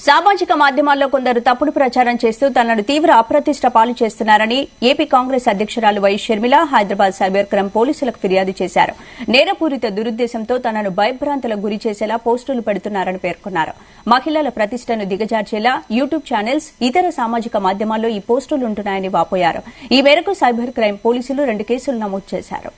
సామాజిక మాధ్యమాల్లో కొందరు తప్పుడు ప్రచారం చేస్తూ తనను తీవ్ర అప్రతిష్ట పాలు చేస్తున్నారని ఏపీ కాంగ్రెస్ అధ్యక్షురాలు Y Sharmila Hyderabad cyber crime పోలీసులకు ఫిర్యాదు చేశారు. నేరపూరిత దురుద్దేశంతో తనను భయభ్రాంతులకు గురి చేసేలా పోస్టులు పెడుతున్నారని పేర్కొన్నారు. మహిళల ప్రతిష్టను దిగజార్చేలా యూట్యూబ్ ఛానల్స్, ఇతర సామాజిక మాధ్యమాల్లో ఈ పోస్టులుంటున్నాయని వాపోయారు. ఈ మేరకు సైబర్ క్రైమ్ పోలీసులు 2 కేసులు నమోదు చేశారు.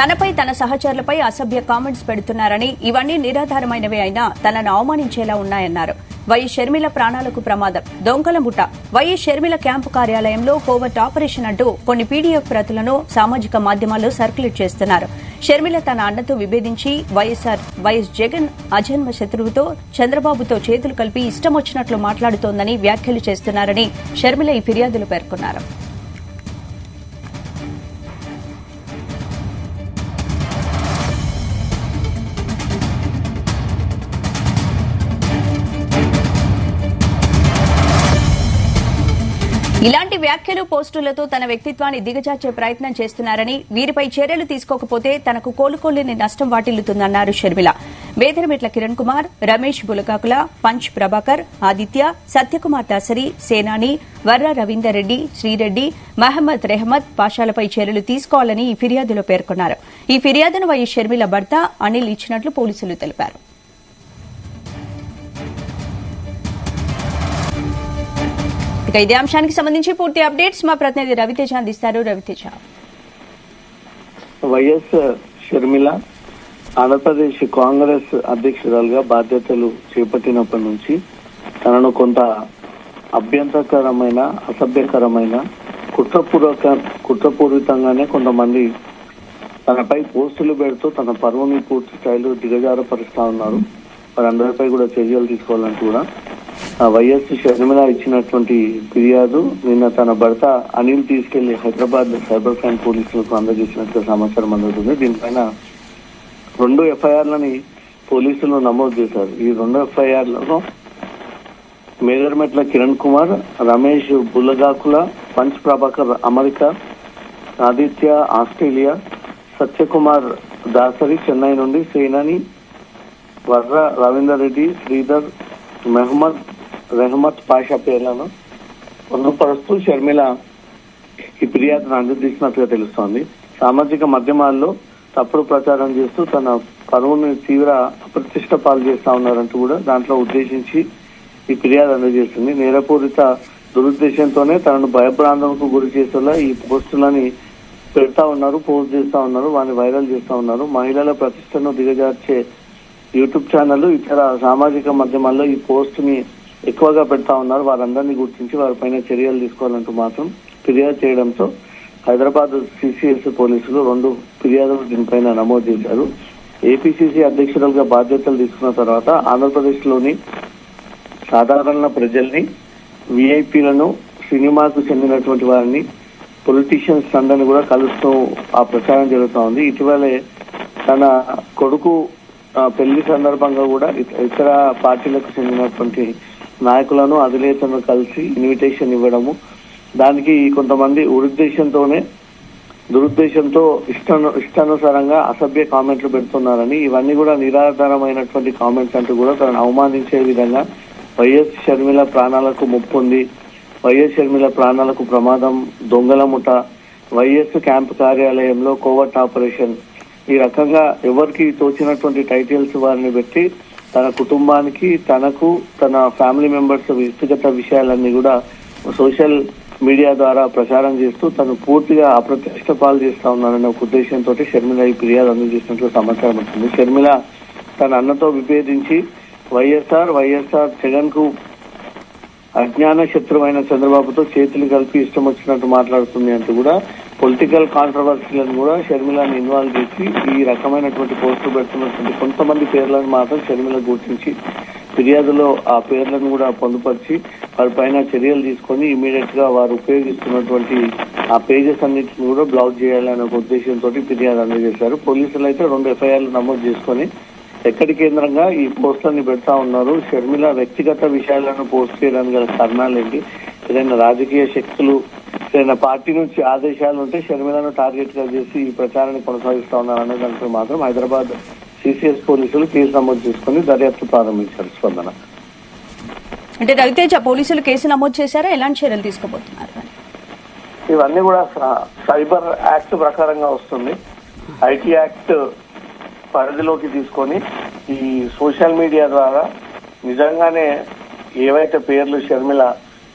తనపై తన సహచరులపై అసభ్య కామెంట్స్ పెడుతున్నారని, ఇవన్నీ నిరాధారమైనవే అయినా తనను అవమానించేలా ఉన్నాయన్నారు. వైఎస్ షర్మిల ప్రాణాలకు ప్రమాదం, దొంగల ముఠ. వైఎస్ షర్మిల క్యాంపు కార్యాలయంలో కోవర్ట్ ఆపరేషన్ అంటూ కొన్ని పీడీఎఫ్ ప్రతులను సామాజిక మాధ్యమాల్లో సర్క్యులేట్ చేస్తున్నారు. షర్మిల తన అన్నతో విభేదించి వైఎస్ జగన్ అజన్మ శత్రువుతో చంద్రబాబుతో చేతులు కలిపి ఇష్టమొచ్చినట్లు మాట్లాడుతోందని వ్యాఖ్యలు చేస్తున్నారని షర్మిల ఈ ఫిర్యాదులు పేర్కొన్నారు. ఇలాంటి వ్యాఖ్యలు, పోస్టులతో తన వ్యక్తిత్వాన్ని దిగజార్చే ప్రయత్నం చేస్తున్నారని, వీరిపై చర్యలు తీసుకోకపోతే తనకు కోలుకోలేని నష్టం వాటిల్లుతుందన్నారు షర్మిల. బేదరమెట్ల కిరణ్ కుమార్, రమేష్ బులకాకుల, పంచ్ ప్రభాకర్, ఆదిత్య, సత్యకుమార్ దాసరి, సేనాని, వర్ర రవీందర్ రెడ్డి, శ్రీరెడ్డి, మహమ్మద్ రెహమద్ పాషాలపై చర్యలు తీసుకోవాలని ఈ ఫిర్యాదులో పేర్కొన్నారు. ఈ ఫిర్యాదును వైఎస్ షర్మిల భర్త అనిల్ ఇచ్చినట్లు పోలీసులు తెలిపారు. ఇదే అంశానికి సంబంధించి పూర్తి అప్డేట్స్ మా ప్రతినిధి రవితేజ అందిస్తారు. రవితేజ, వైఎస్ షర్మిల ఆంధ్రప్రదేశ్ కాంగ్రెస్ అధ్యక్షురాలుగా బాధ్యతలు చేపట్టినప్పటి నుంచి తనను కొంత అభ్యంతరకరమైన, అసభ్యకరమైన, కుట్రపూరితంగానే కొంతమంది తనపై పోస్టులు పెడుతూ తన పరువుని పూర్తి స్థాయిలో దిగజారపరుస్తా ఉన్నారు. వారందరిపై కూడా చర్యలు తీసుకోవాలని కూడా వైఎస్ షర్మిల ఇచ్చినటువంటి ఫిర్యాదు నిన్న తన భర్త అనిల్ తీసుకెళ్లి హైదరాబాద్ సైబర్ క్రైమ్ పోలీసులకు అందజేసినట్లు సమాచారం అందుతుంది. దీనిపైన 2 ఎఫ్ఐఆర్లని పోలీసులు నమోదు చేశారు. ఈ 2 ఎఫ్ఐఆర్లలో Medarametla Kiran Kumar, Ramesh Bullagakula, punch Prabhakar America, Aditya Australia, Satyakumar Dasari Chennai నుండి, సేనాని, వర్ర రవీందర్ రెడ్డి, శ్రీధర్, మహమ్మద్ రెహమద్ పాషా పేర్లను పొందుపరుస్తూ షర్మిల ఈ ఫిర్యాదును అందజేసినట్లుగా తెలుస్తోంది. సామాజిక మాధ్యమాల్లో తప్పుడు ప్రచారం చేస్తూ తన పరువుని తీవ్ర అప్రతిష్ట పాలు చేస్తా ఉన్నారంటూ కూడా దాంట్లో ఉద్దేశించి ఈ ఫిర్యాదు అందజేస్తుంది. నేరపూరిత దురుద్దేశంతోనే తనను భయభ్రాంతులకు గురి చేసేలా ఈ పోస్టులని పెడతా ఉన్నారు, పోస్ట్ చేస్తా ఉన్నారు, వారిని వైరల్ చేస్తా ఉన్నారు. మహిళల ప్రతిష్టను దిగజార్చే యూట్యూబ్ ఛానల్, ఇతర సామాజిక మాధ్యమాల్లో ఈ పోస్ట్ ని ఎక్కువగా పెడతా ఉన్నారు. వారందరినీ గుర్తించి వారిపైన చర్యలు తీసుకోవాలంటూ మాత్రం ఫిర్యాదు చేయడంతో హైదరాబాద్ సిసిఎస్ పోలీసులు 2 ఫిర్యాదులు దీనిపైన నమోదు చేశారు. ఏపీసీసీ అధ్యక్షురాలుగా బాధ్యతలు తీసుకున్న తర్వాత ఆంధ్రప్రదేశ్ లోని సాధారణ ప్రజల్ని, విఐపీలను, సినిమాకు చెందినటువంటి వారిని, పొలిటీషియన్స్ అందరినీ కూడా కలుస్తూ ఆ ప్రచారం జరుగుతూ ఉంది. ఇటీవలే తన కొడుకు పెళ్లి సందర్భంగా కూడా ఇతర పార్టీలకు చెందినటువంటి నాయకులను, అధినేతలను కలిసి ఇన్విటేషన్ ఇవ్వడము, దానికి కొంతమంది దురుద్దేశంతో ఇష్టానుసారంగా అసభ్య కామెంట్లు పెడుతున్నారని, ఇవన్నీ కూడా నిరాధారమైనటువంటి కామెంట్స్ అంటూ కూడా తనను అవమానించే విధంగా వైఎస్ షర్మిల ప్రాణాలకు ముప్పు ఉంది, వైఎస్ షర్మిల ప్రాణాలకు ప్రమాదం, దొంగల ముఠ, వైఎస్ క్యాంప్ కార్యాలయంలో కోవర్ట్ ఆపరేషన్, ఈ రకంగా ఎవరికి తోచినటువంటి టైటిల్స్ వారిని పెట్టి తన కుటుంబానికి, తనకు, తన ఫ్యామిలీ మెంబర్స్ వ్యక్తిగత విషయాలన్నీ కూడా సోషల్ మీడియా ద్వారా ప్రచారం చేస్తూ తను పూర్తిగా అప్రతిష్ట పాలు చేస్తా ఉన్నారనే ఒక ఉద్దేశంతో షర్మిల ఈ ఫిర్యాదు అందజేసినట్లు సమాచారం ఉంటుంది. షర్మిల తన అన్నతో విభేదించి వైఎస్ఆర్ జగన్ కు అజ్ఞాన శత్రువైన చంద్రబాబుతో చేతులు కలిపి ఇష్టం వచ్చినట్టు మాట్లాడుతుంది అంటూ కూడా పొలిటికల్ కాంట్రవర్సీలను కూడా షర్మిలను ఇన్వాల్వ్ చేసి ఈ రకమైనటువంటి పోస్టులు పెడుతున్నటువంటి కొంతమంది పేర్లను మాత్రం షర్మిల గుర్తించి ఫిర్యాదులో ఆ పేర్లను కూడా పొందుపరిచి వారిపైన చర్యలు తీసుకొని ఇమీడియట్ గా వారు ఉపయోగిస్తున్నటువంటి ఆ పేజెస్ అన్నింటిని కూడా బ్లాక్ చేయాలనే ఒక ఉద్దేశంతో ఫిర్యాదు అందజేశారు. పోలీసులు అయితే 2 ఎఫ్ఐఆర్లు నమోదు చేసుకొని ఎక్కడి కేంద్రంగా ఈ పోస్టులని పెడతా ఉన్నారు, షర్మిల వ్యక్తిగత విషయాలను పోస్ట్ చేయడానికి గల కారణాలేంటి, ఏదైనా రాజకీయ శక్తులు ఏదైనా పార్టీ నుంచి ఆదేశాలు ఉంటే షర్మిలను టార్గెట్ గా చేసి ఈ ప్రచారాన్ని కొనసాగిస్తా ఉన్నారు అనే దానిపై మాత్రం హైదరాబాద్ సిసిఎస్ పోలీసులు కేసు నమోదు చేసుకుని దర్యాప్తు ప్రారంభించారు. స్పందన అంటే రవితేజ పోలీసులు కేసు నమోదు చేశారా, ఎలాంటి చర్యలు తీసుకోబోతున్నారు? ఇవన్నీ కూడా సైబర్ యాక్ట్ ప్రకారంగా వస్తుంది. ఐటీ యాక్ట్ పరిధిలోకి తీసుకొని ఈ సోషల్ మీడియా ద్వారా నిజంగానే ఏవైతే పేర్లు షర్మిల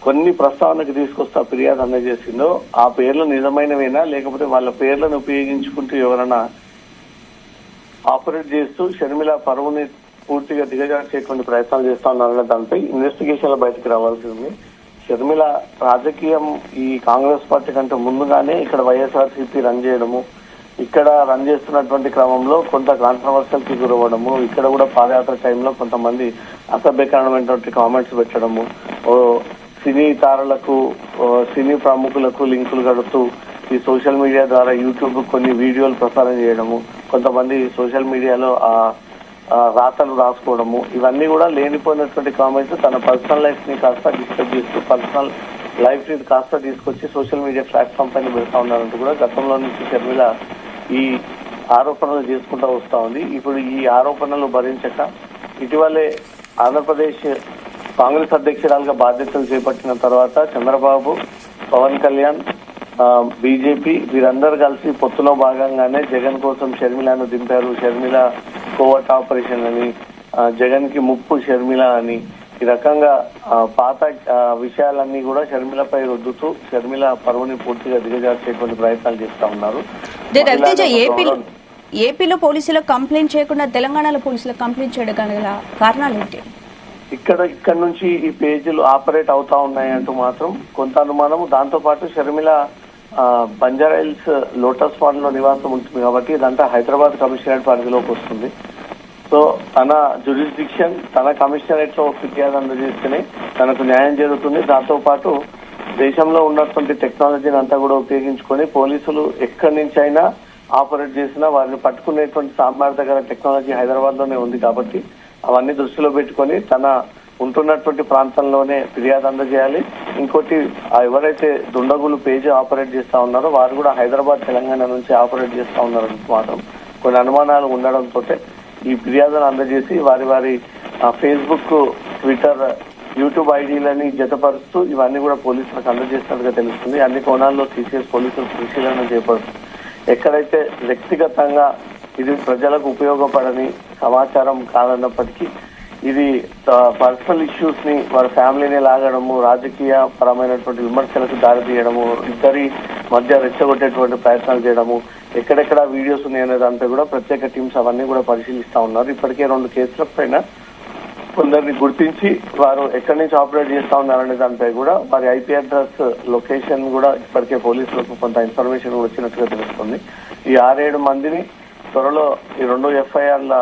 కొన్ని ప్రస్తావనకు తీసుకొస్తా ఫిర్యాదు అందజేసిందో ఆ పేర్లు నిజమైనవేనా లేకపోతే వాళ్ళ పేర్లను ఉపయోగించుకుంటూ ఎవరైనా ఆపరేట్ చేస్తూ షర్మిల పరువుని పూర్తిగా దిగజార్చేటువంటి ప్రయత్నాలు చేస్తా ఉన్నారనే దానిపై ఇన్వెస్టిగేషన్ బయటకు రావాల్సి ఉంది. షర్మిల రాజకీయం ఈ కాంగ్రెస్ పార్టీ కంటే ముందుగానే ఇక్కడ వైఎస్ఆర్సీపీ రన్ చేయడము, ఇక్కడ రన్ చేస్తున్నటువంటి క్రమంలో కొంత కాంట్రవర్షియల్ కి గురవడము, ఇక్కడ కూడా పాదయాత్ర టైంలో కొంతమంది అసభ్యకరమైనటువంటి కామెంట్స్ పెట్టడము, సినీ తారలకు సినీ ప్రముఖులకు లింకులు కడుతూ ఈ సోషల్ మీడియా ద్వారా యూట్యూబ్ కొన్ని వీడియోలు ప్రసారం చేయడము, కొంతమంది సోషల్ మీడియాలో రాతలు రాసుకోవడము, ఇవన్నీ కూడా లేనిపోయినటువంటి కామెంట్స్ తన పర్సనల్ లైఫ్ ని కాస్త డిస్టర్బ్ చేస్తూ పర్సనల్ లైఫ్ ని కాస్త తీసుకొచ్చి సోషల్ మీడియా ప్లాట్ఫామ్ పైన పెడతా ఉన్నారంటూ కూడా గతంలో నుంచి షర్మిల ఈ ఆరోపణలు చేసుకుంటూ వస్తా ఉంది. ఇప్పుడు ఈ ఆరోపణలు భరించక ఇటీవలే ఆంధ్రప్రదేశ్ కాంగ్రెస్ అధ్యక్షురాలుగా బాధ్యతలు చేపట్టిన తర్వాత చంద్రబాబు, పవన్ కళ్యాణ్, బీజేపీ వీరందరూ కలిసి పొత్తులో భాగంగానే జగన్ కోసం షర్మిలను దింపారు. షర్మిల కోవట్ ఆపరేషన్ అని, జగన్ కి ముప్పు షర్మిల అని, ఈ రకంగా పాత విషయాలన్నీ కూడా షర్మిలపై రుద్దుతూ షర్మిల పరువుని పూర్తిగా దిగజార్చేటువంటి ప్రయత్నాలు చేస్తా ఉన్నారు. ఏపీలో పోలీసులకు కంప్లైంట్ చేయకుండా తెలంగాణలో పోలీసులకు కంప్లైంట్ చేయడం గల కారణాలు ఏంటి? ఇక్కడ నుంచి ఈ పేజీలు ఆపరేట్ అవుతా ఉన్నాయంటూ మాత్రం కొంత అనుమానం. దాంతో పాటు Sharmila Banjara Hills Lotus Pond లో నివాసం ఉంటుంది కాబట్టి ఇదంతా హైదరాబాద్ కమిషనరేట్ పరిధిలోకి వస్తుంది. సో తన జ్యురిస్డిక్షన్ తన కమిషనరేట్ లో ఫిర్యాదు అందజేస్తేనే తనకు న్యాయం జరుగుతుంది. దాంతో పాటు దేశంలో ఉన్నటువంటి టెక్నాలజీని అంతా కూడా ఉపయోగించుకొని పోలీసులు ఎక్కడి నుంచి అయినా ఆపరేట్ చేసినా వారిని పట్టుకునేటువంటి సామర్థ్య గల టెక్నాలజీ హైదరాబాద్ లోనే ఉంది కాబట్టి అవన్నీ దృష్టిలో పెట్టుకొని తన ఉంటున్నటువంటి ప్రాంతంలోనే ఫిర్యాదు అందజేయాలి. ఇంకోటి ఎవరైతే దుండగులు పేజీ ఆపరేట్ చేస్తా ఉన్నారో వారు కూడా హైదరాబాద్, తెలంగాణ నుంచి ఆపరేట్ చేస్తా ఉన్నారని మాత్రం కొన్ని అనుమానాలు ఉండడంతో ఈ ఫిర్యాదును అందజేసి వారి ఫేస్బుక్, ట్విట్టర్, యూట్యూబ్ ఐడీలని జతపరుస్తూ ఇవన్నీ కూడా పోలీసులకు అందజేసినట్టుగా తెలుస్తుంది. అన్ని కోణాల్లో సిసిఎస్ పోలీసులు పరిశీలన చేపడుతుంది. ఎక్కడైతే వ్యక్తిగతంగా ఇది ప్రజలకు ఉపయోగపడని సమాచారం కాదన్నప్పటికీ ఇది పర్సనల్ ఇష్యూస్ ని వారి ఫ్యామిలీని లాగడము, రాజకీయ పరమైనటువంటి విమర్శలకు దారితీయడము, ఇద్దరి మధ్య రెచ్చగొట్టేటువంటి ప్రయత్నాలు చేయడము, ఎక్కడెక్కడ వీడియోస్ ఉన్నాయనే దాంతో కూడా ప్రత్యేక టీమ్స్ అవన్నీ కూడా పరిశీలిస్తా ఉన్నారు. ఇప్పటికే 2 కేసుల పైన కొందరిని గుర్తించి వారు ఎక్కడి నుంచి ఆపరేట్ చేస్తా ఉన్నారనే దానిపై కూడా వారి ఐపీ అడ్రస్, లొకేషన్ కూడా ఇప్పటికే పోలీసులకు కొంత ఇన్ఫర్మేషన్ వచ్చినట్టుగా తెలుస్తుంది. ఈ 6-7 మందిని త్వరలో ఈ 2 ఎఫ్ఐఆర్ల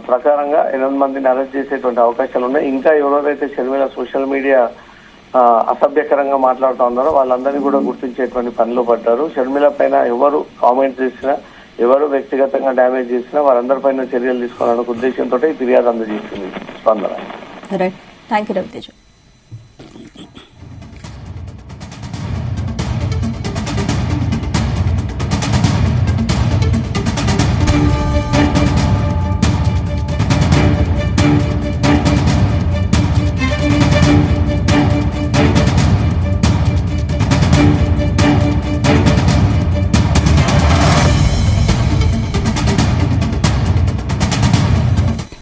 ప్రకారంగా 8 మందిని అరెస్ట్ చేసేటువంటి అవకాశాలు ఉన్నాయి. ఇంకా ఎవరైతే షర్మిల సోషల్ మీడియా అసభ్యకరంగా మాట్లాడుతూ ఉన్నారో వాళ్ళందరినీ కూడా గుర్తించేటువంటి పనిలో పడ్డారు. షర్మిల పైన ఎవరు కామెంట్స్ చేసినా, ఎవరు వ్యక్తిగతంగా డ్యామేజ్ చేసినా వారందరిపైన చర్యలు తీసుకోవాలనే ఉద్దేశంతో ఫిర్యాదు అందజేసింది స్పందన. Thank you Raviteja.